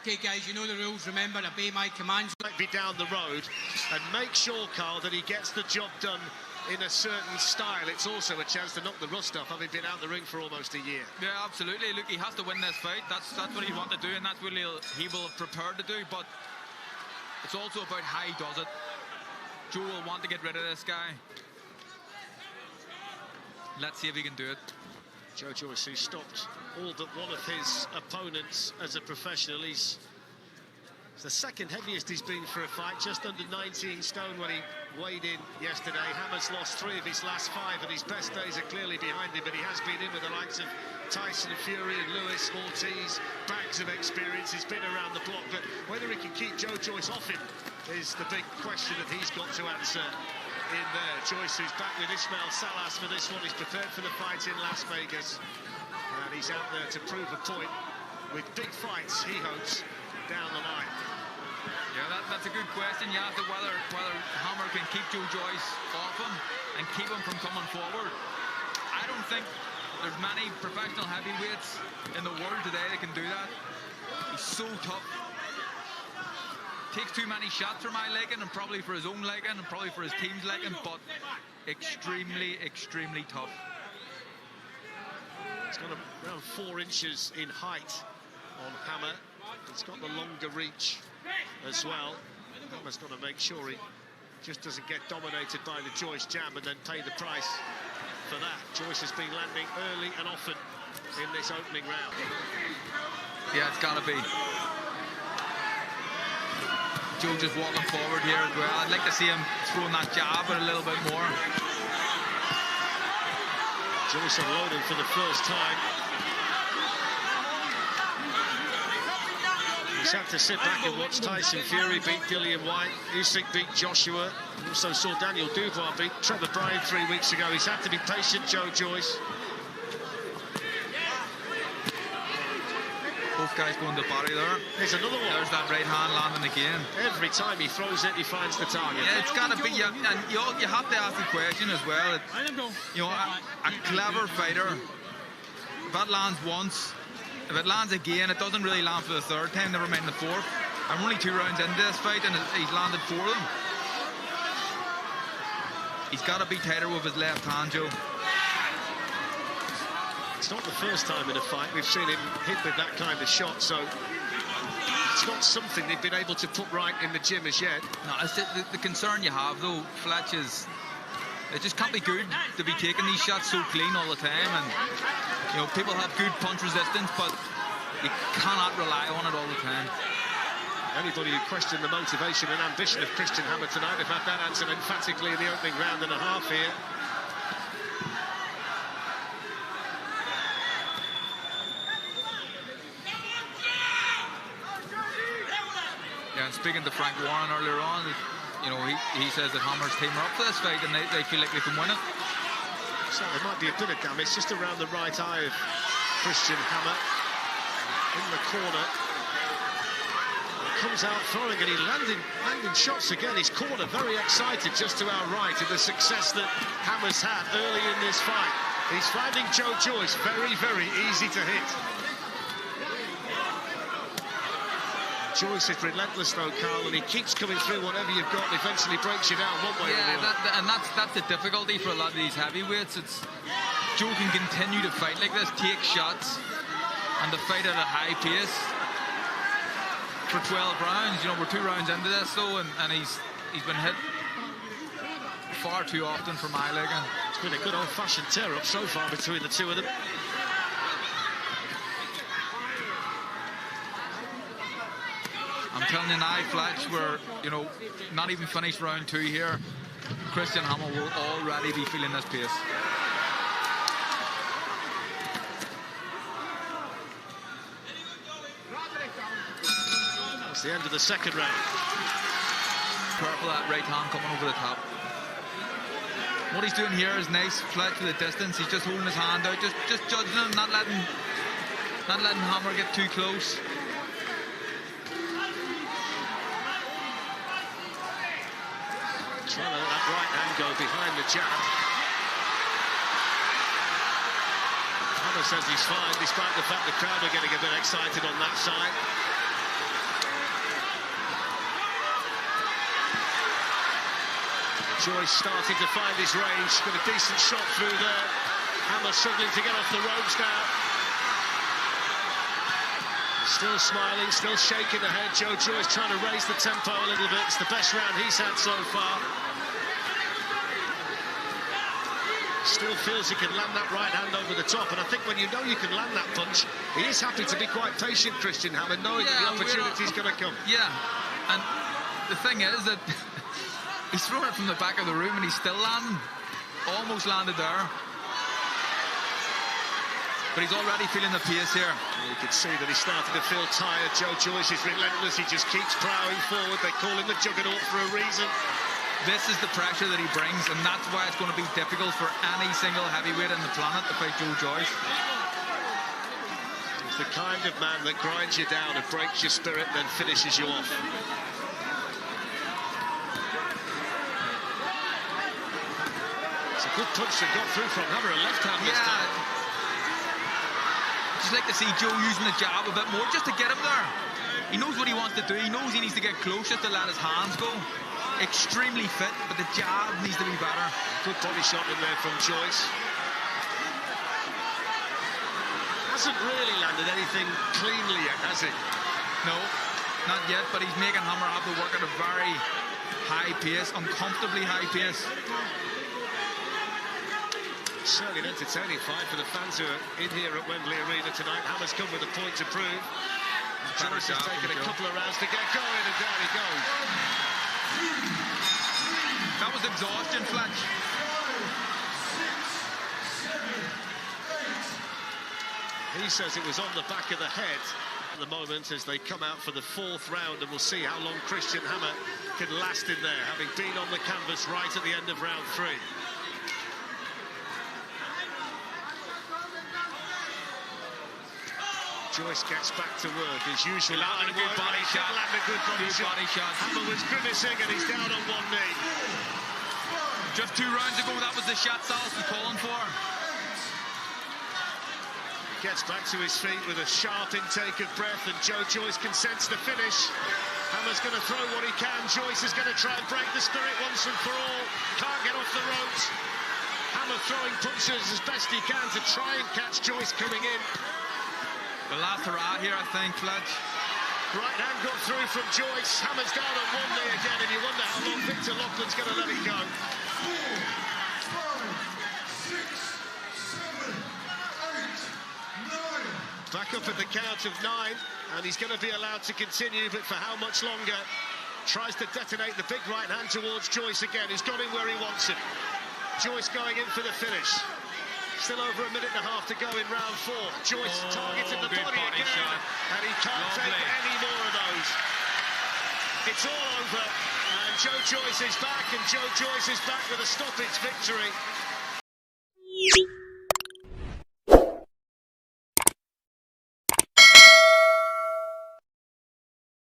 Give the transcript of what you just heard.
Okay, guys, you know the rules. Remember, obey my commands. Might be down the road, and make sure, Carl, that he gets the job done in a certain style. It's also a chance to knock the rust off, having been out the ring for almost a year. Yeah, absolutely. Look, he has to win this fight. That's what he wants to do, and that's what he will have prepared to do. But it's also about how he does it. Joe will want to get rid of this guy. Let's see if he can do it. Joe Joyce, who stopped all but one of his opponents as a professional. He's the second heaviest he's been for a fight, just under 19 stone when he weighed in yesterday. Hammer's lost 3 of his last 5, and his best days are clearly behind him, but he has been in with the likes of Tyson Fury and Lewis, Ortiz, bags of experience. He's been around the block, but whether he can keep Joe Joyce off him is the big question that he's got to answer in there. Joyce, who's back with Ismail Salas for this one, he's prepared for the fight in Las Vegas, and he's out there to prove a point with big fights, he hopes, down the line. Yeah, that's a good question. You asked whether Hammer can keep Joe Joyce off him and keep him from coming forward. I don't think there's many professional heavyweights in the world today that can do that. He's so tough. Takes too many shots for my liking, and probably for his own liking, and probably for his team's liking, but extremely, extremely tough. He's got around 4 inches in height on Hammer. He's got the longer reach as well. Hammer's got to make sure he just doesn't get dominated by the Joyce jab and then pay the price for that. Joyce has been landing early and often in this opening round. Yeah, it's got to be. Joe just walking forward here as well. I'd like to see him throwing that jab a little bit more. Joyce unloading for the first time. He's had to sit back and watch Tyson Fury beat Dillian White. Usyk beat Joshua. Also saw Daniel Dubois beat Trevor Bryan 3 weeks ago. He's had to be patient, Joe Joyce. Both guys going to body there. There's another one. There's that right hand landing again. Every time he throws it, he finds the target. Yeah, it's got to be. And you have to ask the question as well. You know, a clever fighter, if that lands once, if it lands again, it doesn't really land for the 3rd time, never mind the 4th. I'm only 2 rounds into this fight, and he's landed 4 of them. He's got to be tighter with his left hand, Joe. It's not the first time in a fight we've seen him hit with that kind of shot, so it's not something they've been able to put right in the gym as yet. No, it's the concern you have, though, Fletch, is it just can't be good to be taking these shots so clean all the time. And, you know, people have good punch resistance, but you cannot rely on it all the time. Anybody who questioned the motivation and ambition of Christian Hammer tonight have had that answered emphatically in the opening round and a half here. Yeah, and speaking to Frank Warren earlier on, you know, he says that Hammer's team are up for this fight and they feel like they can win it. So there might be a bit of damage just around the right eye of Christian Hammer. In the corner. He comes out throwing and he's landing shots again. His corner very excited just to our right in the success that Hammer's had early in this fight. He's finding Joe Joyce very, very easy to hit. Joyce is relentless though, Carl, and he keeps coming through whatever you've got and eventually breaks you down one way or the other. And that's the difficulty for a lot of these heavyweights. It's Joe can continue to fight like this, take shots, and to fight at a high pace for 12 rounds. You know, we're 2 rounds into this though, and he's been hit far too often for my liking. It's been a good old-fashioned tear-up so far between the two of them. I'm telling you now, Fletch, we're, you know, not even finished round 2 here. Christian Hammer will already be feeling this pace. That's the end of the second round. Careful that right hand coming over the top. What he's doing here is nice, Fletch, with the distance. He's just holding his hand out, just judging him, not letting Hammer get too close. Trying to let that right hand go behind the jab. Hammer says he's fine, despite the fact the crowd are getting a bit excited on that side. Joyce starting to find his range, got a decent shot through there. Hammer struggling to get off the ropes now. Still smiling, still shaking the head. Joyce trying to raise the tempo a little bit. It's the best round he's had so far. Still feels he can land that right hand over the top, and I think when you know you can land that punch, he is happy to be quite patient, Christian Hammer, knowing that the opportunity's going to come. Yeah, and the thing is that he's thrown it from the back of the room and he's still landing. Almost landed there. But he's already feeling the pace here. You can see that he's starting to feel tired. Joyce is relentless. He just keeps plowing forward. They call him the juggernaut for a reason. This is the pressure that he brings, and that's why it's going to be difficult for any single heavyweight on the planet to fight Joyce. He's the kind of man that grinds you down and breaks your spirit and then finishes you off. It's a good punch that got through from Hammer, a left hand this time. Just like to see Joe using the jab a bit more just to get him there. He knows what he wants to do. He knows he needs to get closer to let his hands go. Extremely fit, but the jab needs to be better. Good body shot in there from Joyce. Hasn't really landed anything cleanly yet, has he? No, not yet, but he's making Hammer have to work at a very high pace, uncomfortably high pace. Certainly an entertaining fight for the fans who are in here at Wembley Arena tonight. Hammer's come with a point to prove. Joyce has taken a couple of rounds to get going, and down he goes. That was exhaustion, Fletch. He says it was on the back of the head at the moment as they come out for the fourth round, and we'll see how long Christian Hammer can last in there, having been on the canvas right at the end of round 3. Joyce gets back to work as usual. Landed a good body shot. Hammer was grimacing and he's down on one knee. Just 2 rounds ago, that was the shot Salas was calling for. Gets back to his feet with a sharp intake of breath, and Joyce can sense the finish. Hammer's going to throw what he can. Joyce is going to try and break the spirit once and for all. Can't get off the ropes. Hammer throwing punches as best he can to try and catch Joyce coming in. The last hurrah here, I think, Fletch. Right hand got through from Joyce. Hammer's down on one knee again, and you wonder how long Victor Loughlin's going to let it go. Back up at the count of 9, and he's going to be allowed to continue, but for how much longer? Tries to detonate the big right hand towards Joyce again. He's got him where he wants him. Joyce going in for the finish. Still over a minute and a half to go in round 4. Joyce targeting the body again, shot. And he can't take any more of those. It's all over, and Joyce is back, and Joyce is back with a stoppage victory.